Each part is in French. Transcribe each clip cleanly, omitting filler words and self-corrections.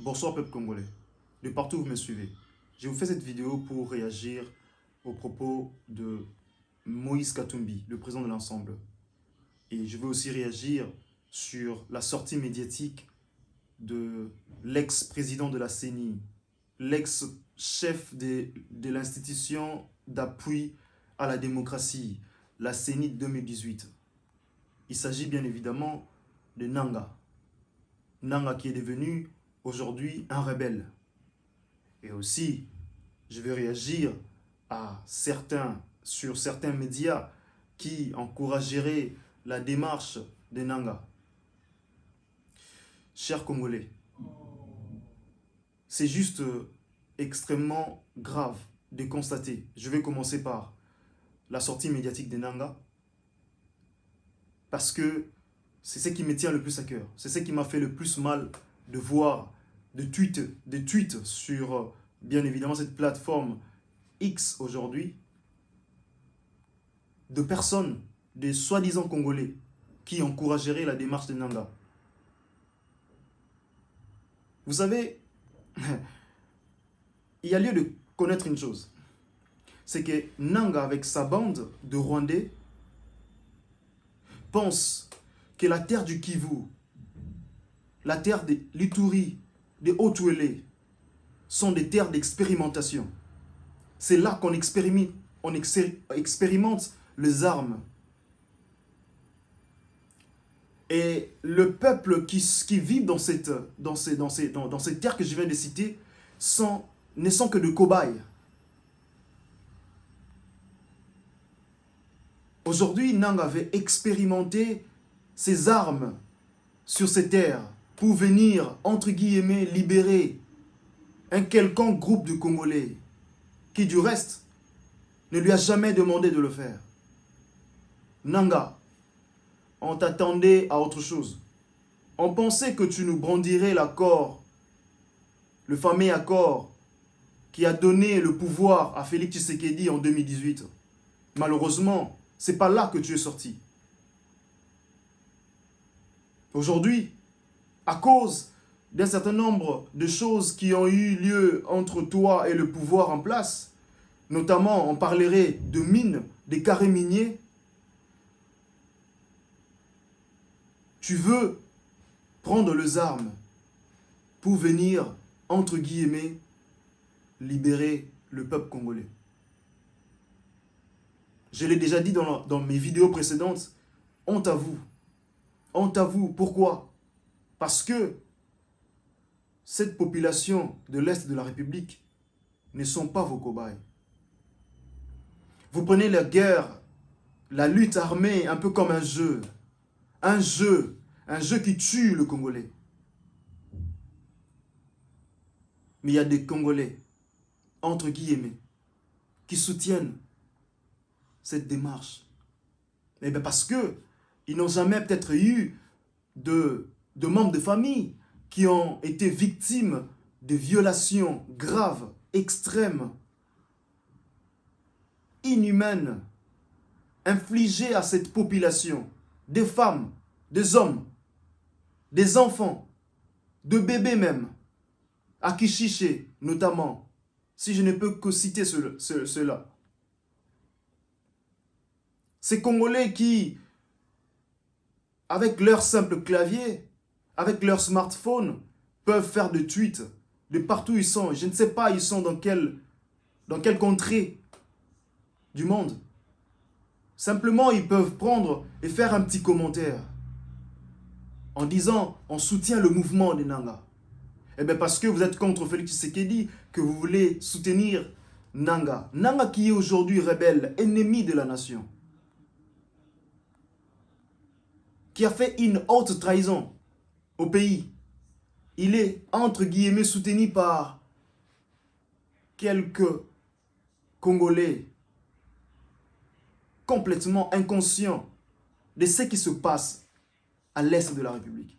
Bonsoir peuple congolais, de partout où vous me suivez. Je vous fais cette vidéo pour réagir aux propos de Moïse Katumbi, le président de l'Ensemble. Et je veux aussi réagir sur la sortie médiatique de l'ex-président de la CENI, l'ex-chef de l'institution d'appui à la démocratie, la CENI de 2018. Il s'agit bien évidemment de Nanga. Nanga qui est devenu aujourd'hui un rebelle. Et aussi, je vais réagir sur certains médias qui encourageraient la démarche de Nanga. Chers Congolais, c'est juste extrêmement grave de constater. Je vais commencer par la sortie médiatique de Nanga, parce que c'est ce qui me tient le plus à cœur. C'est ce qui m'a fait le plus mal de voir des tweets sur, bien évidemment, cette plateforme X aujourd'hui, de personnes, des soi-disant Congolais, qui encourageraient la démarche de Nanga. Vous savez, il y a lieu de connaître une chose. C'est que Nanga, avec sa bande de Rwandais, pense que la terre du Kivu, la terre de l'Ituri, des Haut-Touélé, sont des terres d'expérimentation. C'est là qu'on expérimente les armes. Et le peuple qui vit dans ces terres que je viens de citer ne sont que de cobayes. Aujourd'hui, Nang avait expérimenté ses armes sur ces terres pour venir, entre guillemets, libérer un quelconque groupe de Congolais qui, du reste, ne lui a jamais demandé de le faire. Nanga, on t'attendait à autre chose. On pensait que tu nous brandirais l'accord, le fameux accord qui a donné le pouvoir à Félix Tshisekedi en 2018. Malheureusement, c'est pas là que tu es sorti. Aujourd'hui, à cause d'un certain nombre de choses qui ont eu lieu entre toi et le pouvoir en place, notamment on parlerait de mines, des carrés miniers, tu veux prendre les armes pour venir, entre guillemets, libérer le peuple congolais. Je l'ai déjà dit dans mes vidéos précédentes, honte à vous. Honte à vous. Pourquoi? Parce que cette population de l'Est de la République ne sont pas vos cobayes. Vous prenez la guerre, la lutte armée un peu comme un jeu. Un jeu qui tue le Congolais. Mais il y a des Congolais, entre guillemets, qui soutiennent cette démarche. Eh bien parce que ils n'ont jamais peut-être eu de membres de famille qui ont été victimes de violations graves, extrêmes, inhumaines, infligées à cette population, des femmes, des hommes, des enfants, de bébés même, à Kichiché notamment, si je ne peux que citer cela. Ces Congolais qui, avec leur simple clavier, avec leur smartphone, peuvent faire des tweets de partout où ils sont. Je ne sais pas, ils sont dans quelle contrée du monde. Simplement, ils peuvent prendre et faire un petit commentaire en disant « on soutient le mouvement des Nanga ». Eh bien parce que vous êtes contre Félix Tshisekedi, que vous voulez soutenir Nanga. Nanga qui est aujourd'hui rebelle, ennemi de la nation. Qui a fait une haute trahison au pays. Il est, entre guillemets, soutenu par quelques Congolais complètement inconscients de ce qui se passe à l'est de la République.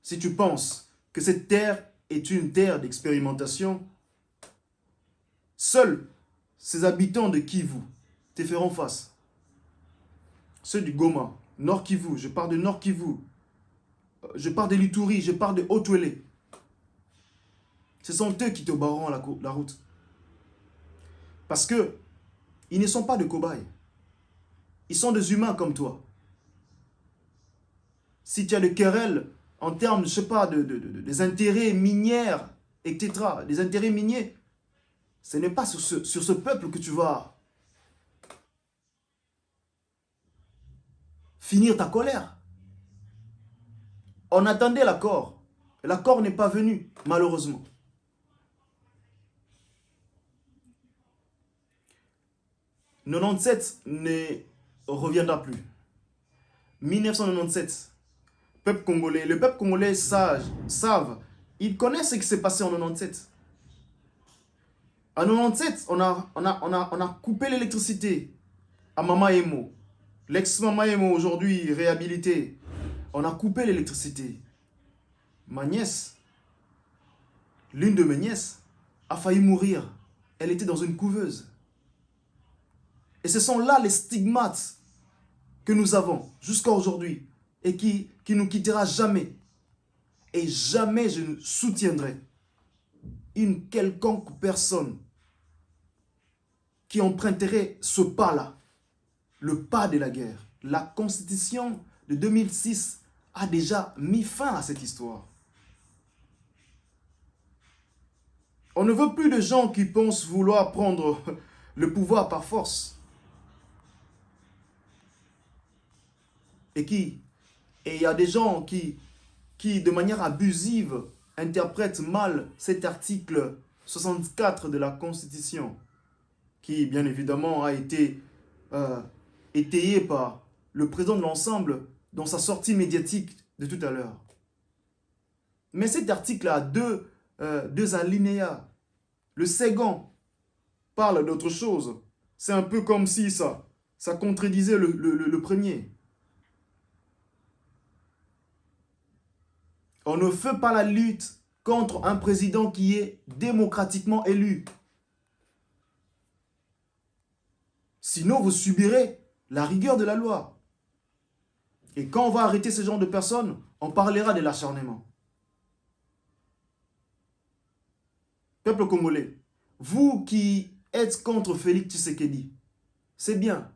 Si tu penses que cette terre est une terre d'expérimentation, seuls ces habitants de Kivu te feront face. Ceux du Goma, Nord Kivu, je parle de Nord Kivu, je parle de l'Ituri, je parle de Haut-Ouélé. Ce sont eux qui te barreront la route. Parce que ils ne sont pas de cobayes. Ils sont des humains comme toi. Si tu as des querelles en termes, je sais pas, des intérêts miniers, etc., des intérêts miniers, ce n'est pas sur ce peuple que tu vas finir ta colère. On attendait l'accord. L'accord n'est pas venu, malheureusement. « 97 ne reviendra plus. 1997, le peuple congolais savent, ils connaissent ce qui s'est passé en 97. En 97, on a coupé l'électricité à Mama Emo. L'ex-Mama Emo, aujourd'hui réhabilité. On a coupé l'électricité. Ma nièce, l'une de mes nièces, a failli mourir. Elle était dans une couveuse. Et ce sont là les stigmates que nous avons jusqu'à aujourd'hui et qui nous quittera jamais. Et jamais je ne soutiendrai une quelconque personne qui emprunterait ce pas-là, le pas de la guerre. La Constitution de 2006 a déjà mis fin à cette histoire. On ne veut plus de gens qui pensent vouloir prendre le pouvoir par force. Et il y a des gens qui, de manière abusive, interprètent mal cet article 64 de la Constitution, qui, bien évidemment, a été étayé par le président de l'ensemble dans sa sortie médiatique de tout à l'heure. Mais cet article a deux alinéas. Le second parle d'autre chose. C'est un peu comme si ça contredisait le premier. On ne fait pas la lutte contre un président qui est démocratiquement élu. Sinon, vous subirez la rigueur de la loi. Et quand on va arrêter ce genre de personnes, on parlera de l'acharnement. Peuple congolais, vous qui êtes contre Félix Tshisekedi, c'est bien,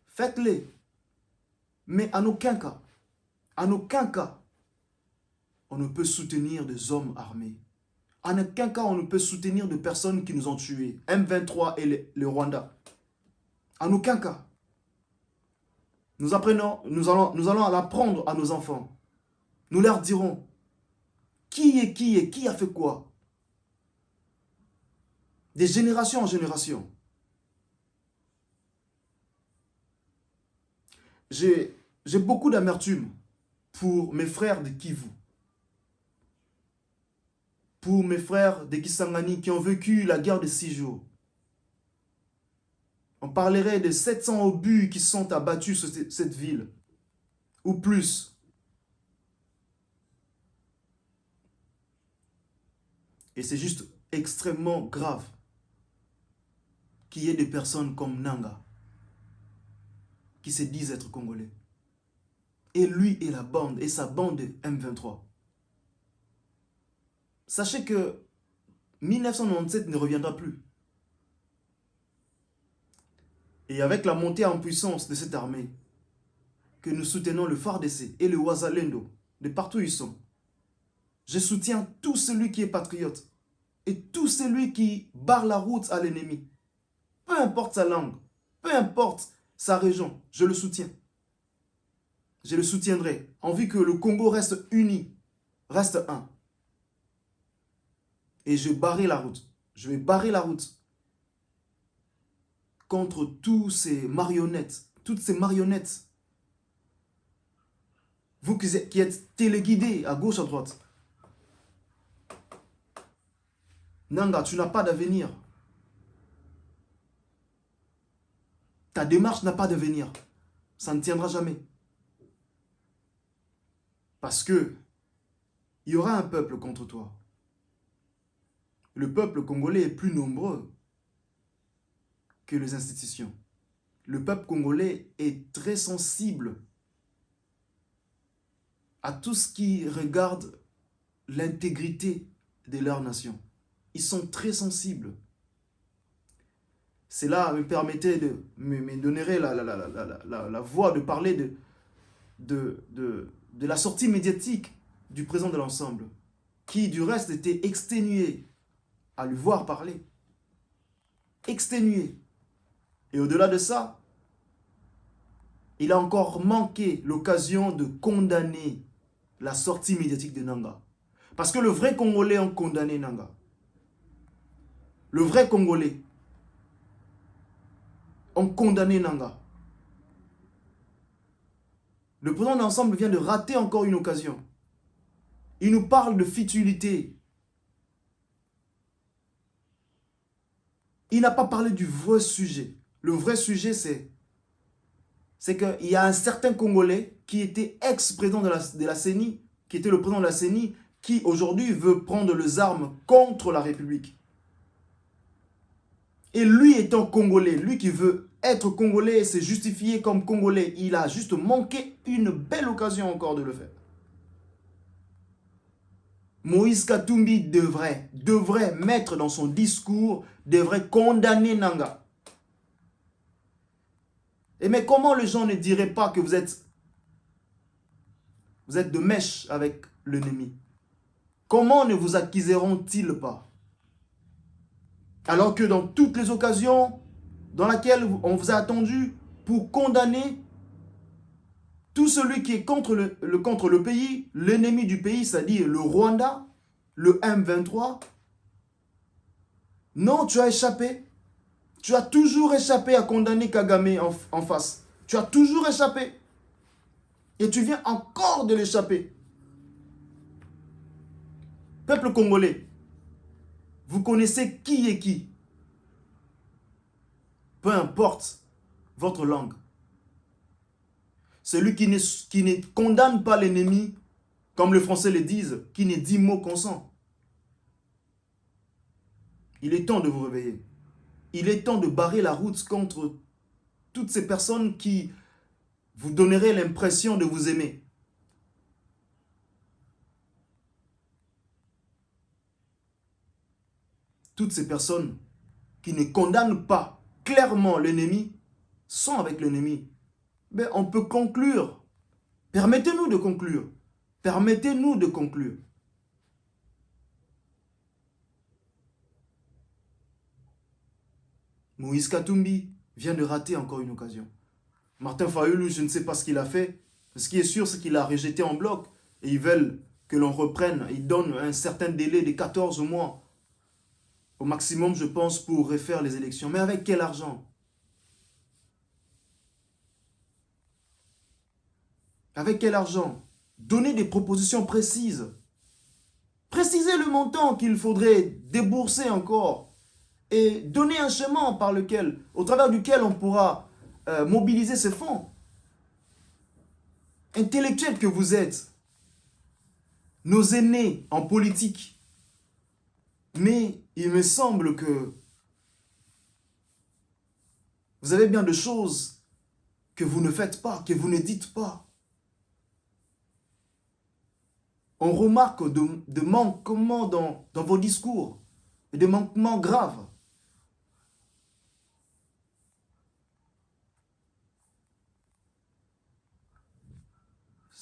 faites-le. Mais en aucun cas, on ne peut soutenir des hommes armés. En aucun cas, on ne peut soutenir des personnes qui nous ont tués. M23 et le Rwanda. En aucun cas. Nous allons l'apprendre à nos enfants. Nous leur dirons qui est qui et qui a fait quoi. De génération en génération. J'ai beaucoup d'amertume pour mes frères de Kivu. Pour mes frères de Kisangani qui ont vécu la guerre de 6 jours. On parlerait de 700 obus qui sont abattus sur cette ville. Ou plus. Et c'est juste extrêmement grave qu'il y ait des personnes comme Nanga qui se disent être congolais. Et lui et la bande, et sa bande de M23. Sachez que 1997 ne reviendra plus. Et avec la montée en puissance de cette armée, que nous soutenons le FARDC et le Wazalendo, de partout où ils sont, je soutiens tout celui qui est patriote et tout celui qui barre la route à l'ennemi. Peu importe sa langue, peu importe sa région, je le soutiens. Je le soutiendrai, envie que le Congo reste uni, reste un. Et je barrerai la route. Je vais barrer la route contre tous ces marionnettes, toutes ces marionnettes. Vous qui êtes téléguidés à gauche, à droite. Nanga, tu n'as pas d'avenir. Ta démarche n'a pas d'avenir. Ça ne tiendra jamais. Parce que il y aura un peuple contre toi. Le peuple congolais est plus nombreux que les institutions. Le peuple congolais est très sensible à tout ce qui regarde l'intégrité de leur nation. Ils sont très sensibles. Cela me permettait de me donnerait la voie de parler de la sortie médiatique du président de l'ensemble, qui du reste était exténué à lui voir parler. Exténué. Et au-delà de ça, il a encore manqué l'occasion de condamner la sortie médiatique de Nanga. Parce que le vrai Congolais a condamné Nanga. Le vrai Congolais ont condamné Nanga. Le président de l'ensemble vient de rater encore une occasion. Il nous parle de futilité. Il n'a pas parlé du vrai sujet. Le vrai sujet, c'est qu'il y a un certain Congolais qui était ex-président de la CENI, qui était le président de la CENI, qui aujourd'hui veut prendre les armes contre la République. Et lui étant Congolais, lui qui veut être Congolais et se justifier comme Congolais, il a juste manqué une belle occasion encore de le faire. Moïse Katumbi devrait mettre dans son discours, devrait condamner Nanga. Et mais comment les gens ne diraient pas que vous êtes de mèche avec l'ennemi? Comment ne vous accuseront-ils pas? Alors que dans toutes les occasions dans lesquelles on vous a attendu pour condamner tout celui qui est contre le pays, l'ennemi du pays, c'est-à-dire le Rwanda, le M23, non, tu as échappé. Tu as toujours échappé à condamner Kagame en face. Tu as toujours échappé. Et tu viens encore de l'échapper. Peuple congolais, vous connaissez qui est qui. Peu importe votre langue. Celui qui ne condamne pas l'ennemi, comme les Français le disent, qui ne dit mot consent. Il est temps de vous réveiller. Il est temps de barrer la route contre toutes ces personnes qui vous donneraient l'impression de vous aimer. Toutes ces personnes qui ne condamnent pas clairement l'ennemi sont avec l'ennemi. Mais on peut conclure. Permettez-nous de conclure. Permettez-nous de conclure. Moïse Katumbi vient de rater encore une occasion. Martin Fayulu, je ne sais pas ce qu'il a fait. Ce qui est sûr, c'est qu'il a rejeté en bloc. Et ils veulent que l'on reprenne. Ils donnent un certain délai de 14 mois. Au maximum, je pense, pour refaire les élections. Mais avec quel argent? Avec quel argent? Donnez des propositions précises. Précisez le montant qu'il faudrait débourser encore. Et donner un chemin au travers duquel on pourra mobiliser ces fonds. Intellectuels que vous êtes, nos aînés en politique. Mais il me semble que vous avez bien de choses que vous ne faites pas, que vous ne dites pas. On remarque de manquements dans vos discours, et de manquements graves.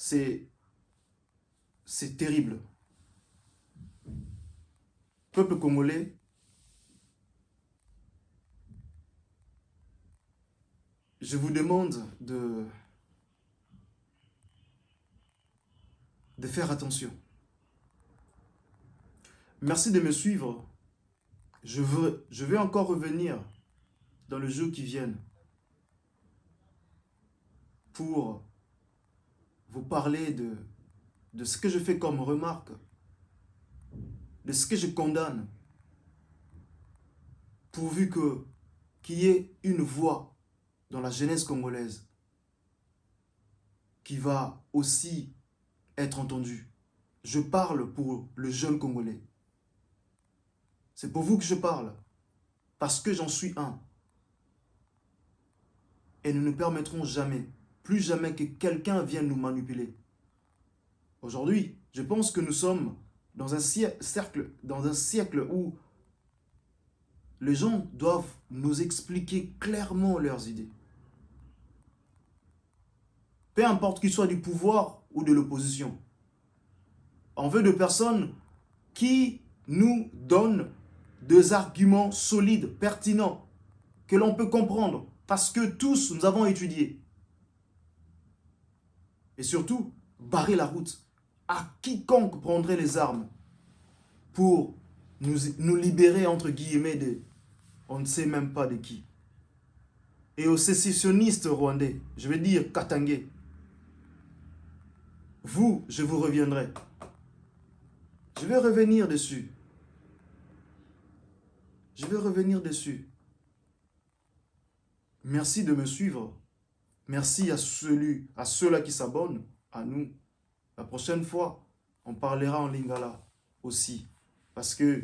C'est terrible. Peuple congolais, je vous demande de faire attention. Merci de me suivre. Je vais encore revenir dans le jour qui viennent pour vous parler de ce que je fais comme remarque, de ce que je condamne, pourvu qu'il y ait une voix dans la jeunesse congolaise qui va aussi être entendue. Je parle pour le jeune Congolais. C'est pour vous que je parle, parce que j'en suis un. Et nous ne permettrons jamais, plus jamais que quelqu'un vienne nous manipuler. Aujourd'hui, je pense que nous sommes dans un siècle où les gens doivent nous expliquer clairement leurs idées. Peu importe qu'ils soient du pouvoir ou de l'opposition. On veut de personnes qui nous donnent des arguments solides, pertinents, que l'on peut comprendre, parce que tous, nous avons étudié. Et surtout, barrer la route à quiconque prendrait les armes pour nous libérer, entre guillemets, de on ne sait même pas de qui. Et aux sécessionnistes rwandais, je vais dire Katangais, vous, je vous reviendrai. Je vais revenir dessus. Je vais revenir dessus. Merci de me suivre. Merci à ceux-là qui s'abonnent, à nous. La prochaine fois, on parlera en lingala aussi. Parce que